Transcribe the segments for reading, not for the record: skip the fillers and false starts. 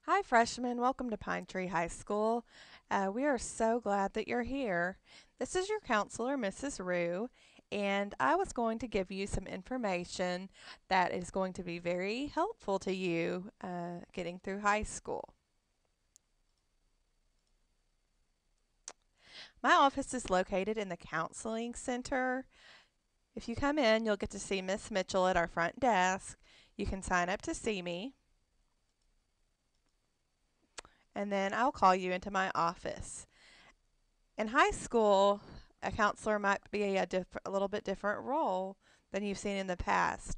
Hi, freshmen. Welcome to Pine Tree High School. We are so glad that you're here. This is your counselor, Mrs. Rue, and I was going to give you some information that is going to be very helpful to you getting through high school. My office is located in the Counseling Center. If you come in, you'll get to see Miss Mitchell at our front desk. You can sign up to see me, and then I'll call you into my office. In high school, a counselor might be a little bit different role than you've seen in the past.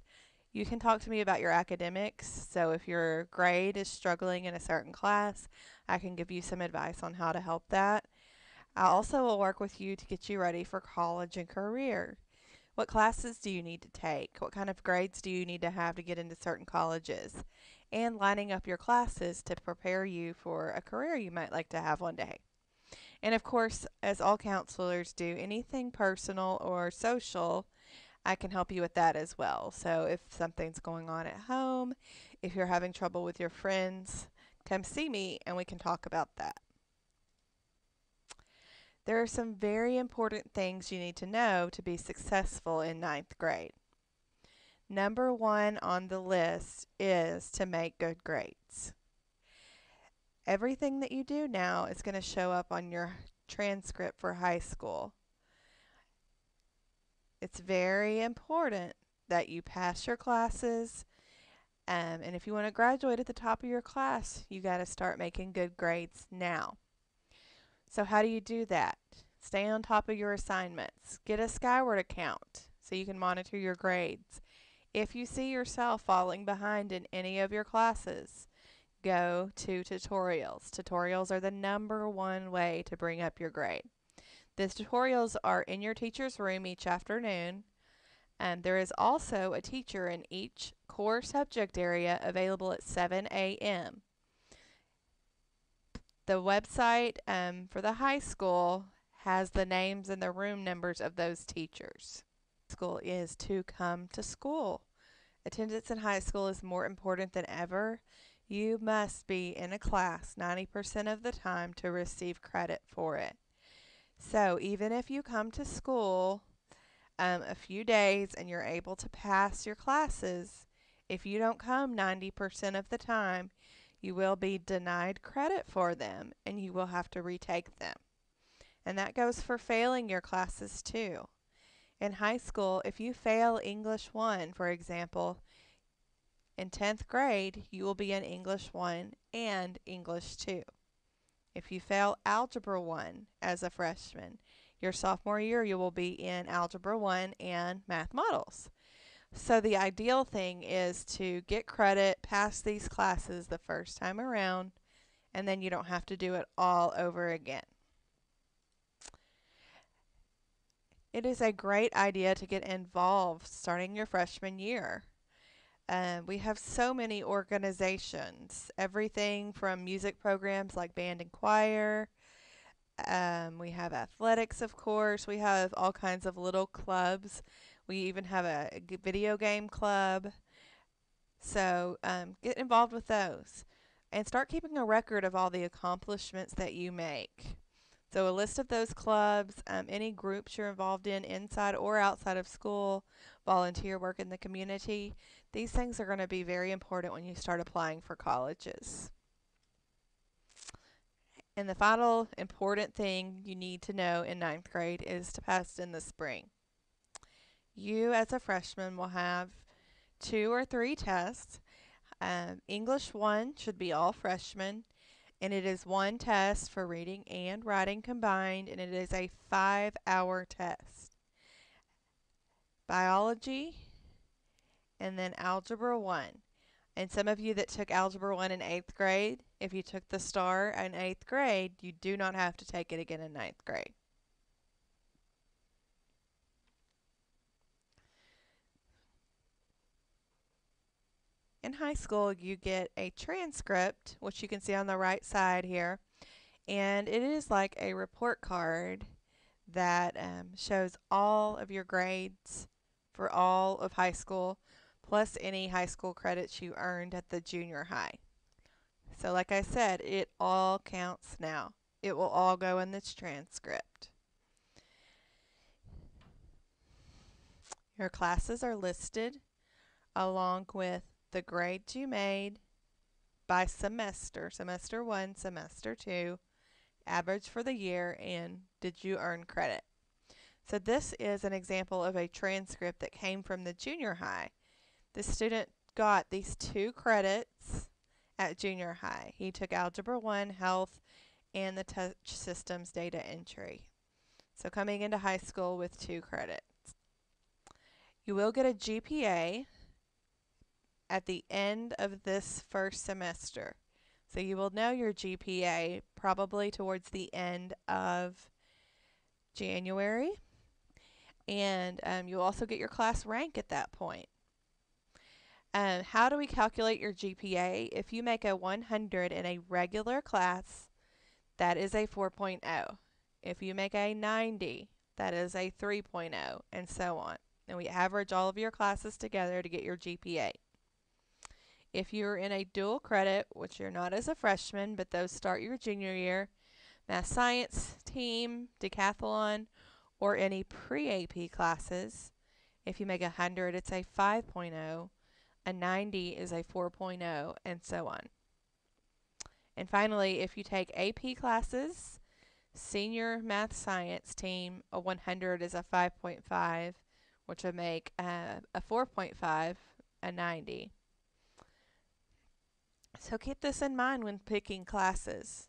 You can talk to me about your academics. So if your grade is struggling in a certain class, I can give you some advice on how to help that. I also will work with you to get you ready for college and career. What classes do you need to take? What kind of grades do you need to have to get into certain colleges? And lining up your classes to prepare you for a career you might like to have one day. And of course, as all counselors do, anything personal or social, I can help you with that as well. So if something's going on at home, if you're having trouble with your friends, come see me and we can talk about that. There are some very important things you need to know to be successful in ninth grade. Number one on the list is to make good grades. Everything that you do now is going to show up on your transcript for high school. It's very important that you pass your classes. And if you want to graduate at the top of your class, you got to start making good grades now. So, how do you do that? Stay on top of your assignments. Get a Skyward account so you can monitor your grades. If you see yourself falling behind in any of your classes, go to tutorials. Tutorials are the number one way to bring up your grade. The tutorials are in your teacher's room each afternoon, and there is also a teacher in each core subject area available at 7 a.m. The website for the high school has the names and the room numbers of those teachers. School is to come to school. Attendance in high school is more important than ever. You must be in a class 90% of the time to receive credit for it. So even if you come to school a few days and you're able to pass your classes, if you don't come 90% of the time, you will be denied credit for them and you will have to retake them. And that goes for failing your classes too. In high school, if you fail English 1, for example, in 10th grade, you will be in English 1 and English 2. If you fail Algebra 1 as a freshman, your sophomore year you will be in Algebra 1 and Math Models. So the ideal thing is to get credit, pass these classes the first time around, and then you don't have to do it all over again. It is a great idea to get involved starting your freshman year. We have so many organizations, everything from music programs like band and choir. We have athletics, of course. We have all kinds of little clubs. We even have a video game club. So get involved with those and start keeping a record of all the accomplishments that you make. So a list of those clubs, any groups you're involved in inside or outside of school, volunteer work in the community. These things are going to be very important when you start applying for colleges. And the final important thing you need to know in ninth grade is to pass in the spring. You, as a freshman, will have 2 or 3 tests. English 1 should be all freshmen, and it is one test for reading and writing combined, and it is a 5-hour test. Biology, and then Algebra 1. And some of you that took Algebra 1 in 8th grade, if you took the STAR in 8th grade, you do not have to take it again in ninth grade. In high school, you get a transcript, which you can see on the right side here, and it is like a report card that shows all of your grades for all of high school, plus any high school credits you earned at the junior high. So like I said, it all counts now. It will all go in this transcript. Your classes are listed along with the grades you made by semester, semester 1, semester 2, average for the year, and did you earn credit. So this is an example of a transcript that came from the junior high. The student got these 2 credits at junior high. He took Algebra 1, Health, and the Touch Systems Data Entry. So coming into high school with 2 credits. You will get a GPA at the end of this first semester. So you will know your GPA probably towards the end of January. And you'll also get your class rank at that point. How do we calculate your GPA? If you make a 100 in a regular class, that is a 4.0. If you make a 90, that is a 3.0, and so on. And we average all of your classes together to get your GPA. If you're in a dual credit, which you're not as a freshman, but those start your junior year, math science team, decathlon, or any pre-AP classes, if you make 100, it's a 5.0, a 90 is a 4.0, and so on. And finally, if you take AP classes, senior math science team, a 100 is a 5.5, which would make a 4.5, a 90. So keep this in mind when picking classes.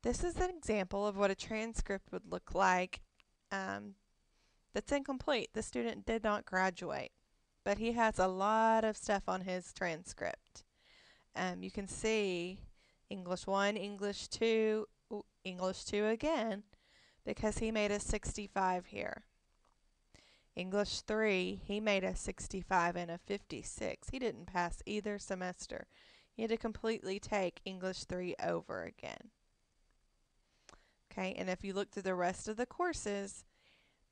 This is an example of what a transcript would look like that's incomplete. The student did not graduate, but he has a lot of stuff on his transcript. You can see English 1, English 2, English 2 again, because he made a 65 here. English 3, he made a 65 and a 56. He didn't pass either semester. He had to completely take English 3 over again. Okay, and if you look through the rest of the courses,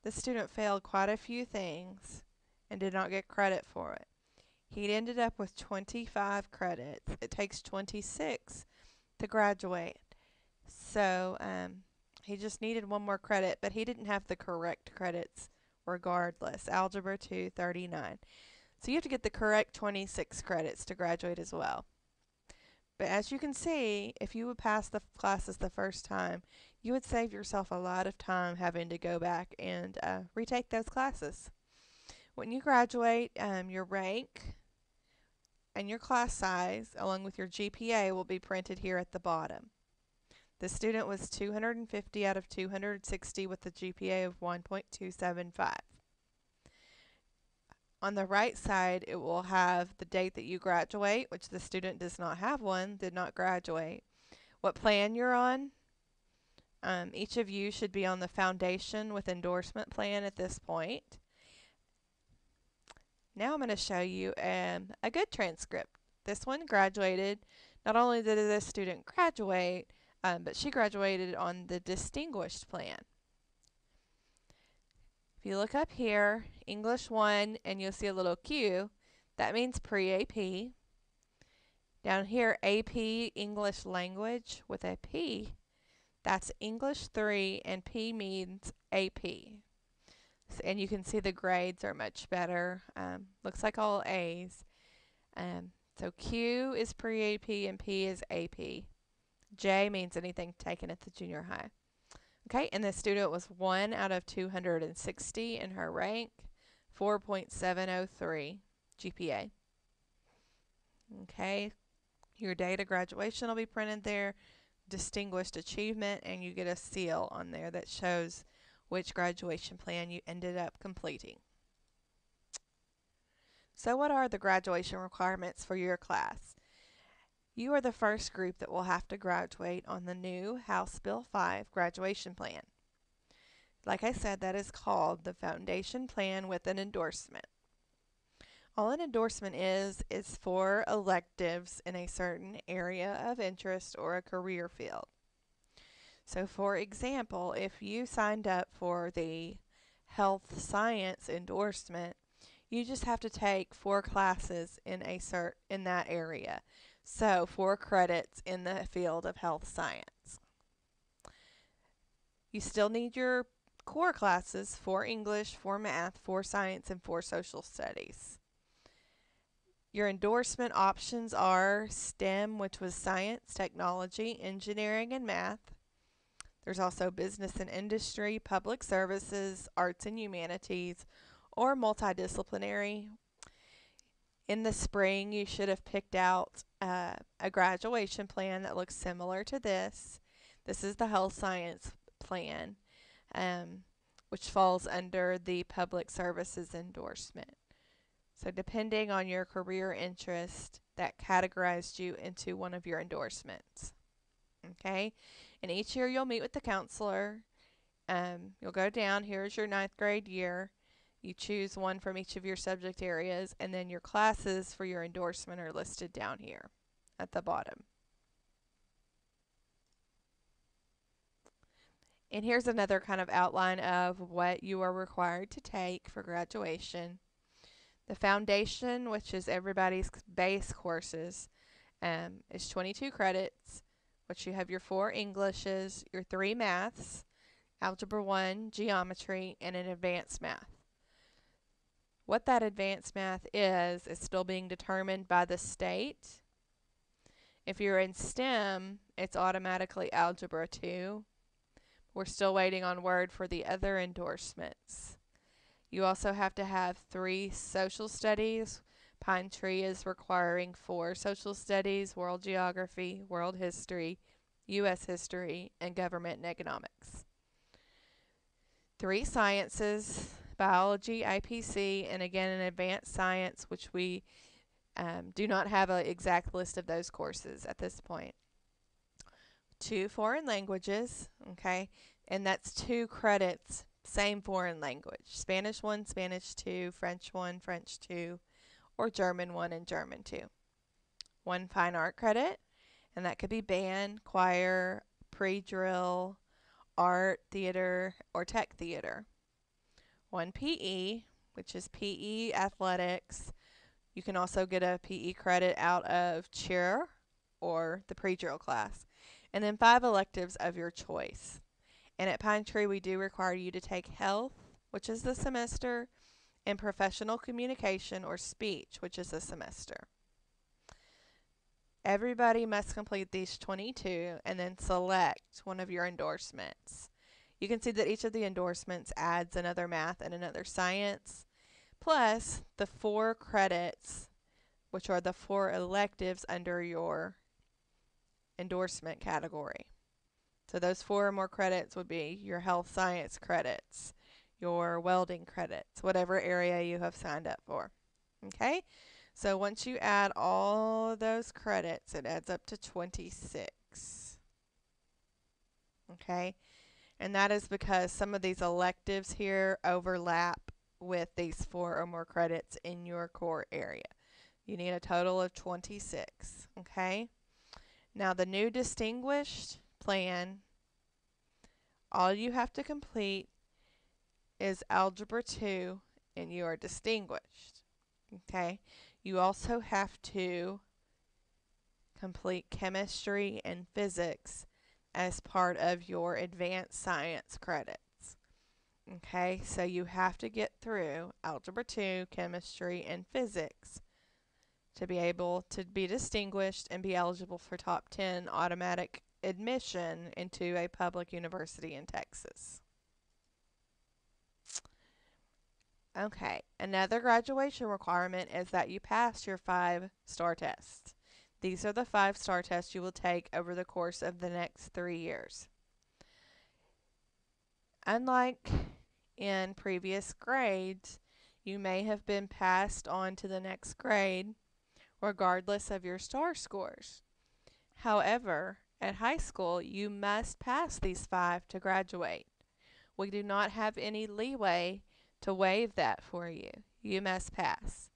the student failed quite a few things and did not get credit for it. He ended up with 25 credits. It takes 26 to graduate. So he just needed one more credit, but he didn't have the correct credits regardless. Algebra 2, 39. So you have to get the correct 26 credits to graduate as well. But as you can see, if you would pass the classes the first time, you would save yourself a lot of time having to go back and retake those classes. When you graduate, your rank and your class size, along with your GPA, will be printed here at the bottom. The student was 250 out of 260 with a GPA of 1.275. On the right side, it will have the date that you graduate, which the student does not have one, did not graduate. What plan you're on. Each of you should be on the foundation with endorsement plan at this point. Now I'm going to show you a good transcript. This one graduated. Not only did this student graduate, but she graduated on the distinguished plan. If you look up here, English 1, and you'll see a little Q, that means pre-AP. Down here, AP English Language with a P, that's English 3, and P means AP. And you can see the grades are much better. Looks like all A's. So Q is pre-AP and P is AP. J means anything taken at the junior high. Okay, and the student was 1 out of 260 in her rank, 4.703 GPA. Okay, your date of graduation will be printed there, distinguished achievement, and you get a seal on there that shows which graduation plan you ended up completing. So what are the graduation requirements for your class? You are the first group that will have to graduate on the new House Bill 5 graduation plan. Like I said, that is called the Foundation Plan with an Endorsement. All an endorsement is for electives in a certain area of interest or a career field. So for example, if you signed up for the health science endorsement, you just have to take 4 classes in that area. So 4 credits in the field of health science. You still need your core classes: 4 English, 4 math, 4 science, and 4 social studies. Your endorsement options are STEM, which was science, technology, engineering, and math. There's also business and industry, public services, arts and humanities, or multidisciplinary. In the spring, you should have picked out a graduation plan that looks similar to this. This is the health science plan, which falls under the public services endorsement. So depending on your career interest, that categorized you into one of your endorsements. Okay? And each year you'll meet with the counselor. You'll go down. Here's your 9th grade year. You choose one from each of your subject areas, and then your classes for your endorsement are listed down here at the bottom. And here's another kind of outline of what you are required to take for graduation. The foundation, which is everybody's base courses, is 22 credits, which you have your 4 Englishes, your 3 maths, Algebra 1, geometry, and an advanced math. What that advanced math is still being determined by the state. If you're in STEM, it's automatically Algebra 2. We're still waiting on word for the other endorsements. You also have to have 3 social studies. Pine Tree is requiring 4 social studies: world geography, world history, U.S. history, and government and economics. 3 sciences: biology, IPC, and again an advanced science, which we do not have an exact list of those courses at this point. 2 foreign languages, okay, and that's 2 credits, same foreign language: Spanish 1, Spanish 2, French 1, French 2, or German 1 and German 2. 1 fine art credit, and that could be band, choir, pre-drill, art, theater, or tech theater. 1 PE, which is PE athletics. You can also get a PE credit out of cheer or the pre-drill class. And then 5 electives of your choice. And at Pine Tree, we do require you to take health, which is the semester, and professional communication or speech, which is a semester. Everybody must complete these 22 and then select one of your endorsements. You can see that each of the endorsements adds another math and another science, plus the 4 credits, which are the 4 electives under your endorsement category. So those 4 or more credits would be your health science credits, your welding credits, whatever area you have signed up for. Okay? So once you add all of those credits, it adds up to 26. Okay? And that is because some of these electives here overlap with these 4 or more credits in your core area. You need a total of 26. Okay? Now the new distinguished plan, all you have to complete is Algebra 2 and you are distinguished. Okay? You also have to complete chemistry and physics as part of your advanced science credits. Okay? So you have to get through Algebra 2, chemistry, and physics to be able to be distinguished and be eligible for top 10 automatic admission into a public university in Texas. Okay, another graduation requirement is that you pass your 5 STAR tests. These are the 5 STAR tests you will take over the course of the next 3 years. Unlike in previous grades, you may have been passed on to the next grade regardless of your STAR scores. However, at high school, you must pass these 5 to graduate. We do not have any leeway to waive that for you. You must pass.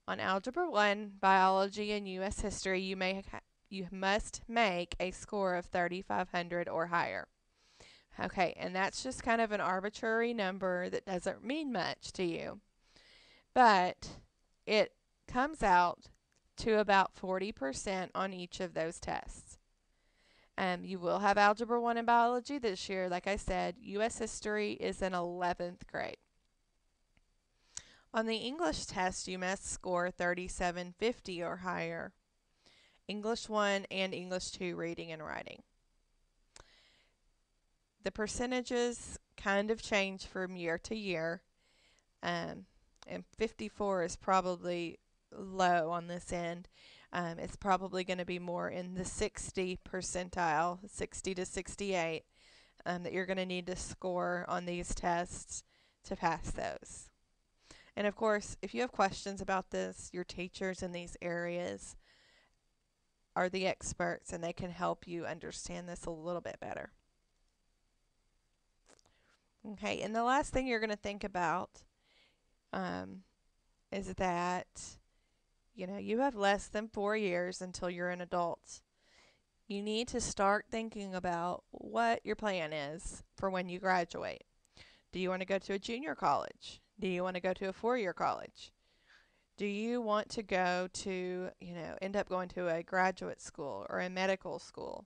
On Algebra 1, Biology, and U.S. History, you must make a score of 3,500 or higher. Okay, and that's just kind of an arbitrary number that doesn't mean much to you. But it comes out to about 40% on each of those tests. You will have Algebra 1 and Biology this year. Like I said, U.S. History is in 11th grade. On the English test, you must score 3750 or higher. English 1 and English 2 reading and writing. The percentages kind of change from year to year, and 54 is probably low on this end. It's probably going to be more in the 60 percentile, 60 to 68, that you're going to need to score on these tests to pass those. And of course, if you have questions about this, your teachers in these areas are the experts and they can help you understand this a little bit better. Okay, and the last thing you're going to think about is that you have less than 4 years until you're an adult. You need to start thinking about what your plan is for when you graduate. Do you want to go to a junior college? Do you want to go to a 4-year college? Do you want to go to, end up going to a graduate school or a medical school?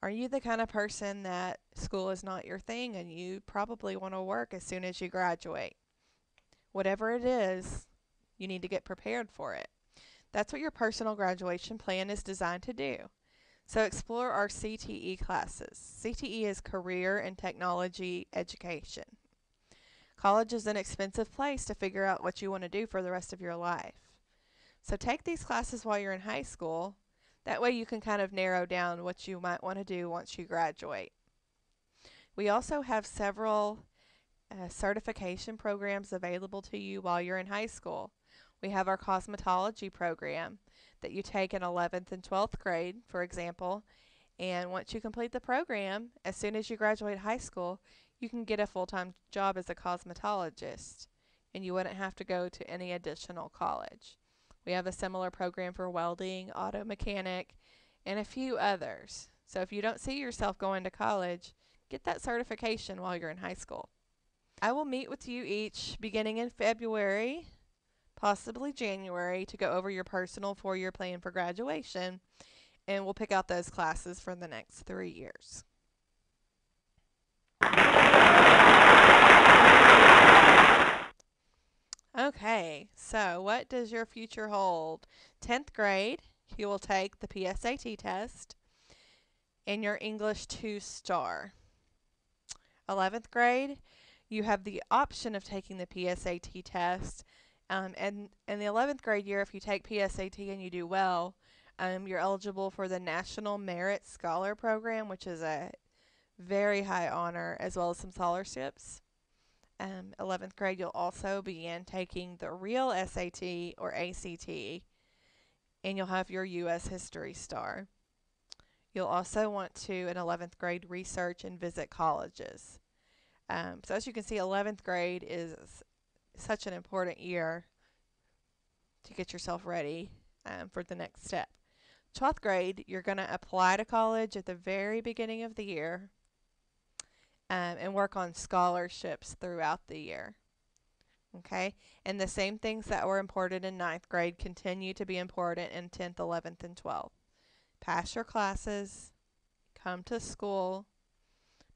Are you the kind of person that school is not your thing and you probably want to work as soon as you graduate? Whatever it is, you need to get prepared for it. That's what your personal graduation plan is designed to do. So explore our CTE classes. CTE is Career and Technology Education. College is an expensive place to figure out what you want to do for the rest of your life. So take these classes while you're in high school. That way you can kind of narrow down what you might want to do once you graduate. We also have several certification programs available to you while you're in high school. We have our cosmetology program that you take in 11th and 12th grade, for example, and once you complete the program, as soon as you graduate high school, you can get a full-time job as a cosmetologist, and you wouldn't have to go to any additional college. We have a similar program for welding, auto mechanic, and a few others. So if you don't see yourself going to college, get that certification while you're in high school. I will meet with you each beginning in February, possibly January, to go over your personal 4-year plan for graduation, and we'll pick out those classes for the next 3 years. Okay, so what does your future hold? 10th grade, you will take the PSAT test and your English 2-star. 11th grade, you have the option of taking the PSAT test. And in the 11th grade year, if you take PSAT and you do well, you're eligible for the National Merit Scholar Program, which is a very high honor, as well as some scholarships. 11th grade, you'll also begin taking the real SAT or ACT, and you'll have your U.S. History star. You'll also want to, in 11th grade, research and visit colleges. So as you can see, 11th grade is such an important year to get yourself ready for the next step. 12th grade, you're going to apply to college at the very beginning of the year and work on scholarships throughout the year. Okay? And the same things that were important in 9th grade continue to be important in 10th, 11th, and 12th. Pass your classes, come to school,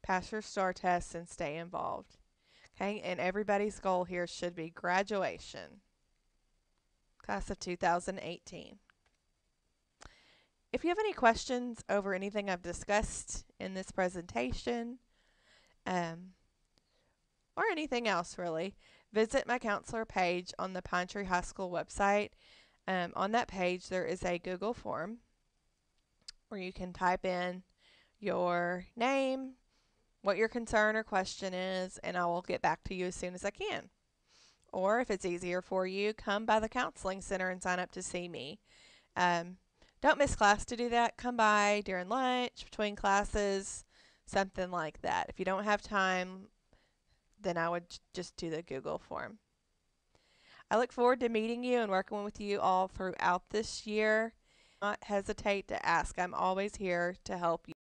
pass your STAR tests, and stay involved. Okay? And everybody's goal here should be graduation. Class of 2018. If you have any questions over anything I've discussed in this presentation, or anything else really, visit my counselor page on the Pine Tree High School website. On that page there is a Google form where you can type in your name, what your concern or question is, and I will get back to you as soon as I can. Or if it's easier for you, come by the counseling center and sign up to see me. Don't miss class to do that. Come by during lunch, between classes, something like that. If you don't have time, then I would just do the Google form. I look forward to meeting you and working with you all throughout this year. Do not hesitate to ask. I'm always here to help you.